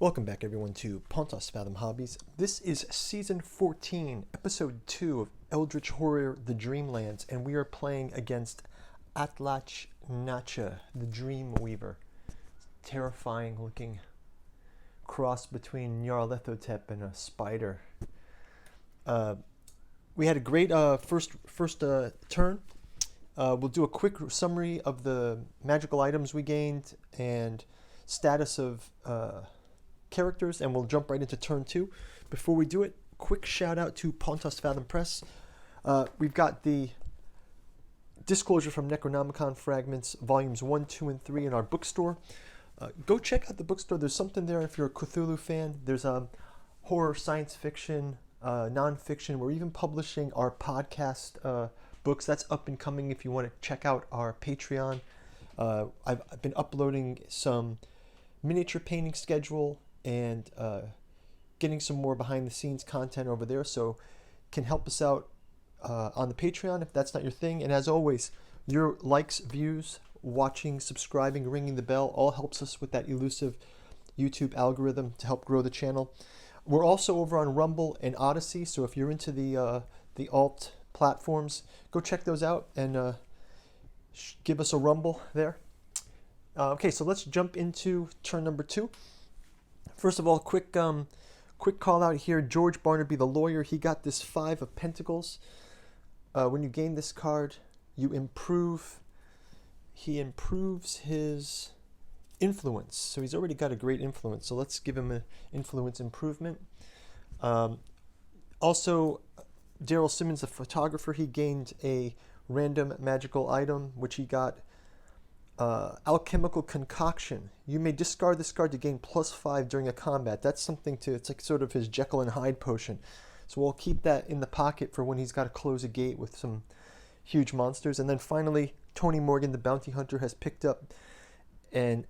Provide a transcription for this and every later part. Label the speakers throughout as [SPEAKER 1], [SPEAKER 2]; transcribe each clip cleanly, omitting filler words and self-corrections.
[SPEAKER 1] Welcome back everyone to Pontos Fathom Hobbies. This is Season 14, Episode 2 of Eldritch Horror, The Dreamlands, and we are playing against Atlach-Natcha, the Dream Weaver. Terrifying looking cross between Nyarlathotep and a spider. We had a great first turn. We'll do a quick summary of the magical items we gained and status of characters, and we'll jump right into turn 2. Before we do it, quick shout out to Pontos Fathom Press. We've got the Disclosure from Necronomicon Fragments, volumes 1, 2, and 3 in our bookstore. Go check out the bookstore. There's something there if you're a Cthulhu fan. There's horror, science fiction, nonfiction. We're even publishing our podcast books. That's up and coming if you want to check out our Patreon. I've been uploading some miniature painting schedule and getting some more behind the scenes content over there, so can help us out on the Patreon if that's not your thing. And as always, your likes, views, watching, subscribing, ringing the bell all helps us with that elusive YouTube algorithm to help grow the channel. We're also over on Rumble and Odyssey, so if you're into the alt platforms, go check those out and give us a rumble there. Okay, so let's jump into turn number 2. First of all, quick call out here. George Barnaby, the lawyer, he got this 5 of Pentacles. When you gain this card, he improves his influence. So he's already got a great influence. So let's give him an influence improvement. Also, Daryl Simmons, the photographer, he gained a random magical item, which he got alchemical concoction. You may discard this card to gain +5 during a combat. That's something it's like sort of his Jekyll and Hyde potion. So we'll keep that in the pocket for when he's got to close a gate with some huge monsters. And then finally, Tony Morgan, the bounty hunter, has picked up an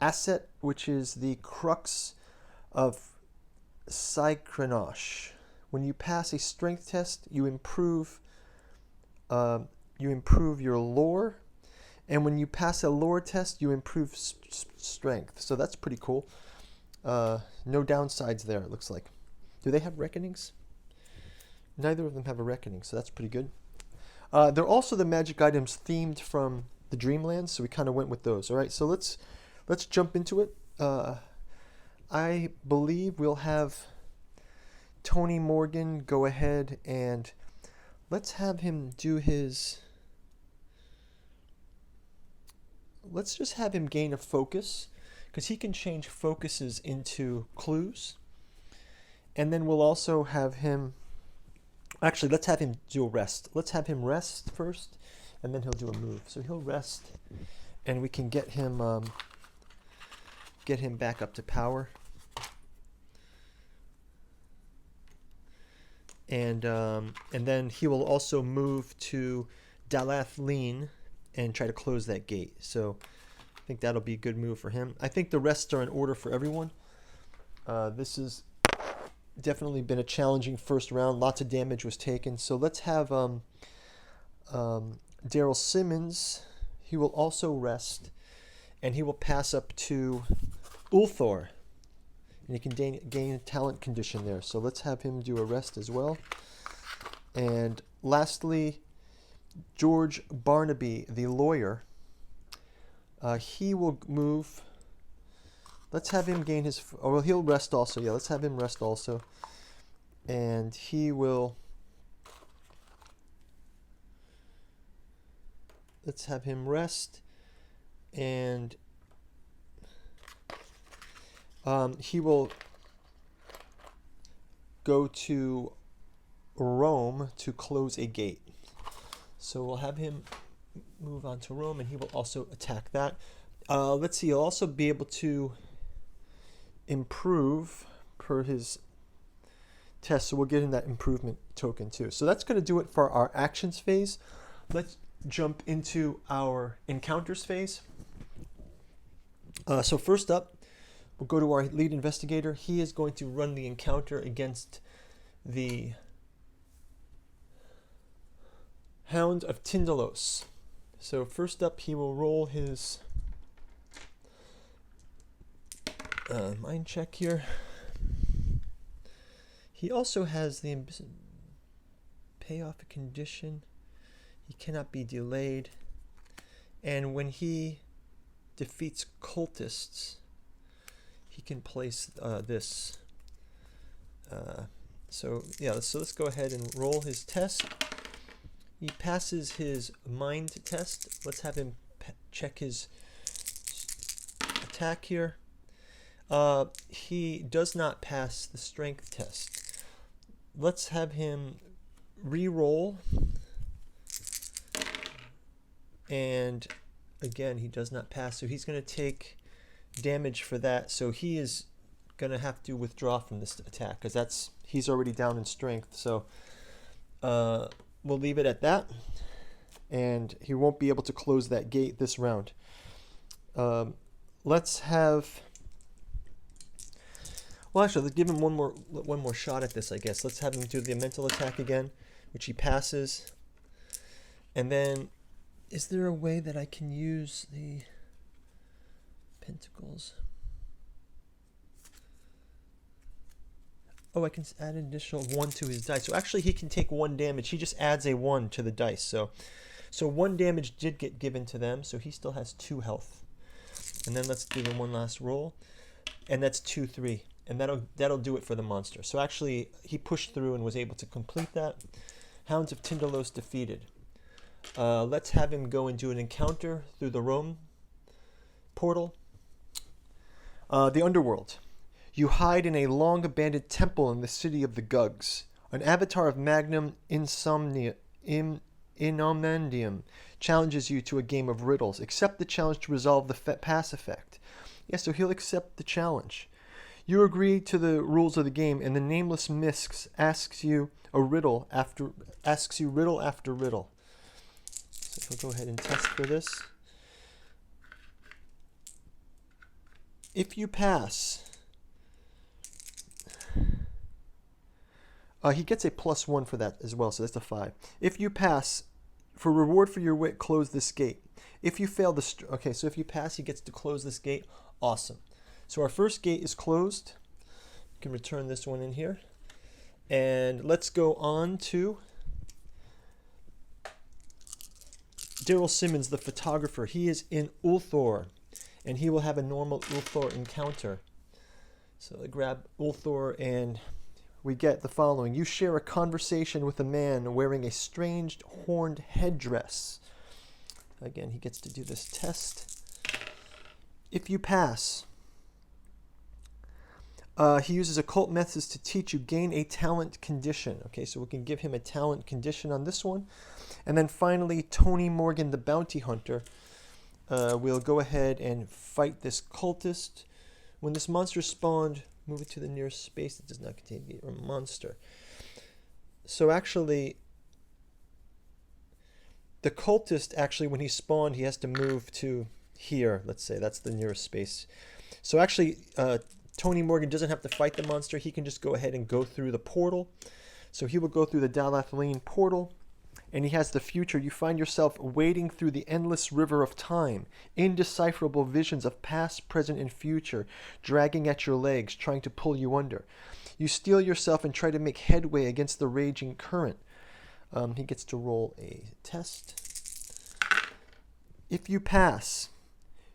[SPEAKER 1] asset, which is the Crux of Psychronosh. When you pass a strength test, you improve your lore. And when you pass a lore test, you improve strength. So that's pretty cool. No downsides there, it looks like. Do they have reckonings? Neither of them have a reckoning, so that's pretty good. They're also the magic items themed from the Dreamlands, so we kind of went with those. All right, so let's jump into it. I believe we'll have Tony Morgan go ahead and let's have him do his... Let's just have him gain a focus, because he can change focuses into clues. And then we'll also have him... Actually, let's have him do a rest. Let's have him rest first, and then he'll do a move. So he'll rest, and we can get him back up to power. And then he will also move to Dalath-Lean and try to close that gate. So I think that'll be a good move for him. I think the rests are in order for everyone. This has definitely been a challenging first round. Lots of damage was taken. So let's have Daryl Simmons. He will also rest, and he will pass up to Ulthor. And he can gain a talent condition there. So let's have him do a rest as well. And lastly, George Barnaby, the lawyer, he will move. Let's have him gain his... Oh, well, he'll rest also. Yeah, let's have him rest also. And he will... Let's have him rest. And he will go to Rome to close a gate. So we'll have him move on to Rome, and he will also attack that. Let's see, he'll also be able to improve per his test, so we'll get him that improvement token too. So that's going to do it for our actions phase. Let's jump into our encounters phase. So first up, we'll go to our lead investigator. He is going to run the encounter against the Hound of Tindalos. So first up, he will roll his Mind check here. He also has the payoff a condition. He cannot be delayed. And when he defeats cultists, he can place this. So let's go ahead and roll his test. He passes his mind test. Let's have him check his attack here. He does not pass the strength test. Let's have him re-roll. And again, he does not pass. So he's going to take damage for that. So he is going to have to withdraw from this attack because he's already down in strength. So we'll leave it at that. And he won't be able to close that gate this round. Let's have... Well, actually, let's give him one more shot at this, I guess. Let's have him do the mental attack again, which he passes. And then, is there a way that I can use the pentacles? Oh, I can add an additional 1 to his dice. So actually, he can take 1 damage. He just adds a 1 to the dice. So 1 damage did get given to them, so he still has 2 health. And then let's give him one last roll. And that's 2-3. And that'll do it for the monster. So actually, he pushed through and was able to complete that. Hounds of Tindalos defeated. Let's have him go and do an encounter through the Rome portal. The Underworld. You hide in a long-abandoned temple in the city of the Gugs. An avatar of Magnum Inomendium challenges you to a game of riddles. Accept the challenge to resolve the pass effect. Yeah, so he'll accept the challenge. You agree to the rules of the game, and the nameless Misks asks you riddle after riddle. So he'll go ahead and test for this. If you pass, he gets a +1 for that as well, so that's a 5. If you pass, for reward for your wit, close this gate. If you fail so if you pass, he gets to close this gate. Awesome. So our first gate is closed. You can return this one in here. And let's go on to Daryl Simmons, the photographer. He is in Ulthor, and he will have a normal Ulthor encounter. So I grab Ulthor, and we get the following. You share a conversation with a man wearing a strange horned headdress. Again, he gets to do this test. If you pass, he uses occult methods to teach you, gain a talent condition. Okay, so we can give him a talent condition on this one. And then finally, Tony Morgan, the bounty hunter. We'll go ahead and fight this cultist. When this monster spawned, move it to the nearest space that does not contain a monster. So actually, the cultist, when he spawned, he has to move to here. Let's say that's the nearest space. So actually, Tony Morgan doesn't have to fight the monster. He can just go ahead and go through the portal. So he will go through the Dalath-Lane portal, and he has the future. You find yourself wading through the endless river of time, indecipherable visions of past, present, and future, dragging at your legs, trying to pull you under. You steel yourself and try to make headway against the raging current. He gets to roll a test. If you pass,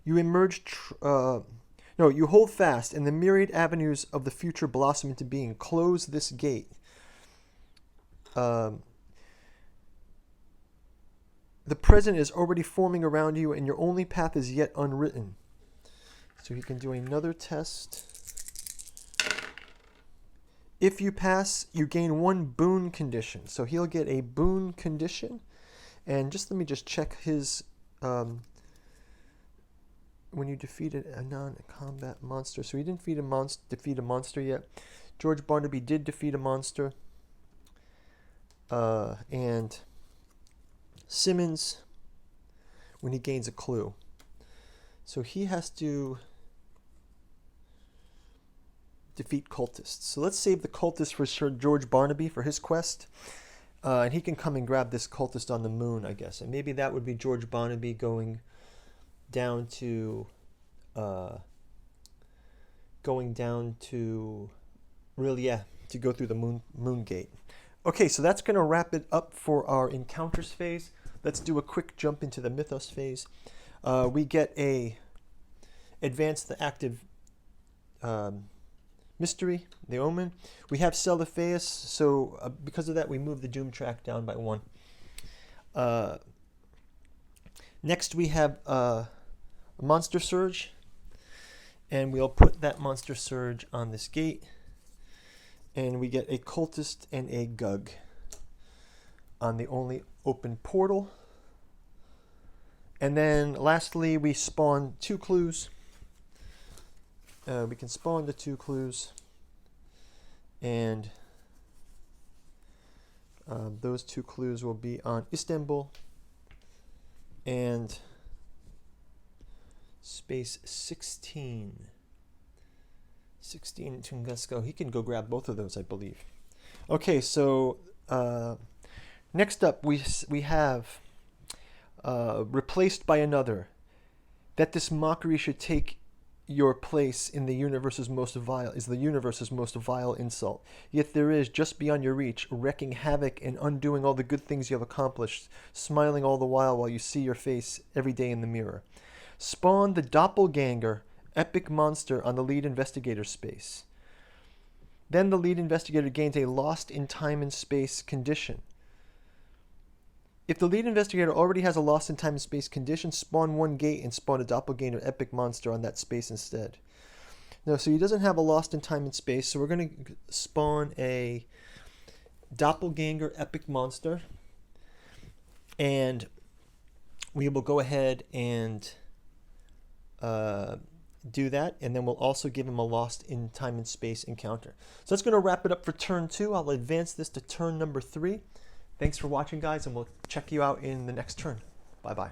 [SPEAKER 1] you emerge... you hold fast, and the myriad avenues of the future blossom into being. Close this gate. The present is already forming around you, and your only path is yet unwritten. So he can do another test. If you pass, you gain 1 boon condition. So he'll get a boon condition. And let me check his... when you defeated a non-combat monster. So he didn't defeat a monster yet. George Barnaby did defeat a monster. And Simmons, when he gains a clue. So he has to defeat cultists. So let's save the cultist for Sir George Barnaby for his quest. And he can come and grab this cultist on the moon, I guess. And maybe that would be George Barnaby going down to going down to, really, yeah, to go through the moon gate. Okay, so that's going to wrap it up for our encounters phase. Let's do a quick jump into the mythos phase. We get a advance the active mystery, the omen. We have Celiphaeus, so because of that we move the doom track down by 1. Next we have a monster surge, and we'll put that monster surge on this gate, and we get a cultist and a gug on the only open portal. And then lastly we spawn 2 clues. We can spawn the 2 clues, and those 2 clues will be on Istanbul and space 16. 16 Tunguska. He can go grab both of those, I believe. Okay, so next up we have replaced by another. That this mockery should take your place in the universe's most vile is the universe's most vile insult. Yet there is, just beyond your reach, wreaking havoc and undoing all the good things you have accomplished, smiling all the while you see your face every day in the mirror. Spawn the doppelganger epic monster on the lead investigator space. Then the lead investigator gains a lost in time and space condition. If the lead investigator already has a lost in time and space condition, spawn 1 gate and spawn a doppelganger epic monster on that space instead. No, so he doesn't have a lost in time and space, so we're going to spawn a doppelganger epic monster, and we will go ahead and do that, and then we'll also give him a lost in time and space encounter. So that's going to wrap it up for turn 2. I'll advance this to turn number 3. Thanks for watching, guys, and we'll check you out in the next turn. Bye-bye.